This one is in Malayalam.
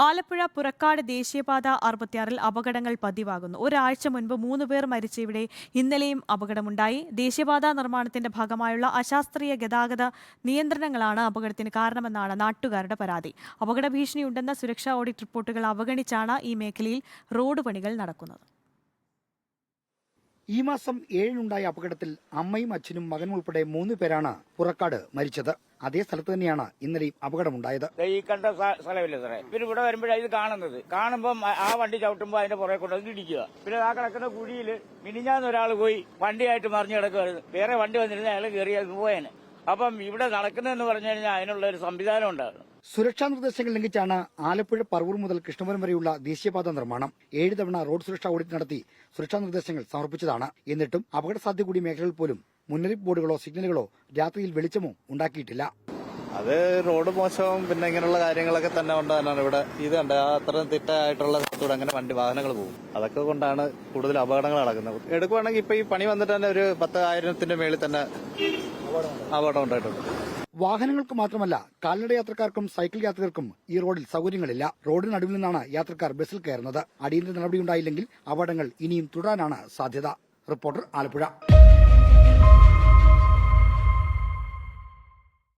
ആലപ്പുഴ പുറക്കാട് ദേശീയപാത 66-ൽ അപകടങ്ങൾ പതിവാകുന്നു. ഒരാഴ്ച മുൻപ് 3 പേർ മരിച്ച ഇവിടെ ഇന്നലെയും അപകടമുണ്ടായി. ദേശീയപാത നിർമ്മാണത്തിന്റെ ഭാഗമായുള്ള അശാസ്ത്രീയ ഗതാഗത നിയന്ത്രണങ്ങളാണ് അപകടത്തിന് കാരണമെന്നാണ് നാട്ടുകാരുടെ പരാതി. അപകട ഭീഷണിയുണ്ടെന്ന സുരക്ഷാ ഓഡിറ്റ് റിപ്പോർട്ടുകൾ അവഗണിച്ചാണ് ഈ മേഖലയിൽ റോഡ് പണികൾ നടക്കുന്നത്. ഈ മാസം 7-നുണ്ടായ അപകടത്തിൽ അമ്മയും അച്ഛനും മകനും ഉൾപ്പെടെ 3 പേരാണ് പുറക്കാട് മരിച്ചത്. അതേ സ്ഥലത്ത് തന്നെയാണ് ഇന്നലെയും അപകടമുണ്ടായത്. ഈ കണ്ട സ്ഥലമില്ല സാറേ. പിന്നെ ഇവിടെ വരുമ്പോഴാണ് ഇത് കാണുമ്പോൾ ആ വണ്ടി ചവിട്ടുമ്പോൾ അതിന്റെ പുറകെ കൊണ്ട് ഇടിക്കുക. പിന്നെ ആ കിടക്കുന്ന കുഴിയിൽ മിനിഞ്ഞാന്ന് ഒരാൾ പോയി വണ്ടിയായിട്ട് മറിഞ്ഞു കിടക്കുമായിരുന്നു. വേറെ വണ്ടി വന്നിരുന്ന അയാൾ കയറി പോയേനെ. അപ്പം ഇവിടെ നടക്കുന്നതെന്ന് പറഞ്ഞു കഴിഞ്ഞാൽ അതിനുള്ള ഒരു സംവിധാനം ഉണ്ടാകും. സുരക്ഷാ നിർദ്ദേശങ്ങൾ ലംഘിച്ചാണ് ആലപ്പുഴ പറവൂർ മുതൽ കൃഷ്ണപുരം വരെയുള്ള ദേശീയപാത നിർമ്മാണം. 7 തവണ റോഡ് സുരക്ഷാ ഓഡിറ്റ് നടത്തി സുരക്ഷാ നിർദ്ദേശങ്ങൾ സമർപ്പിച്ചതാണ്. എന്നിട്ടും അപകട സാധ്യത കൂടിയ മേഖലകളിൽ പോലും മുന്നറിയിപ്പ് ബോർഡുകളോ സിഗ്നലുകളോ രാത്രിയിൽ വെളിച്ചമോ ഉണ്ടാക്കിയിട്ടില്ല. അത് റോഡ് മോശവും പിന്നെ ഇങ്ങനെയുള്ള കാര്യങ്ങളൊക്കെ തന്നെ കൊണ്ടാണ് ഇവിടെ ഇത് കണ്ട അത്ര തെറ്റായിട്ടുള്ള സ്ഥലത്തൂടെ അങ്ങനെ വാഹനങ്ങൾ പോകും. അതൊക്കെ കൊണ്ടാണ് കൂടുതൽ അപകടങ്ങൾ നടക്കുന്നത്. എടുക്കുവാണെങ്കിൽ ഇപ്പൊ ഈ പണി വന്നിട്ട് തന്നെ ഒരു 10,000-ന്റെ മേളിൽ തന്നെ അപകടം ഉണ്ടായിട്ടുണ്ട്. വാഹനങ്ങൾക്ക് മാത്രമല്ല കാൽനട യാത്രക്കാർക്കും സൈക്കിൾ യാത്രികർക്കും ഈ റോഡിൽ സൗകര്യങ്ങളില്ല. റോഡിന് നടുവിൽ നിന്നാണ് യാത്രക്കാർ ബസ്സിൽ കയറുന്നത്. അടിയന്തര നടപടിയുണ്ടായില്ലെങ്കിൽ അപകടങ്ങൾ ഇനിയും തുടരാനാണ് സാധ്യത. റിപ്പോർട്ടർ, ആലപ്പുഴ.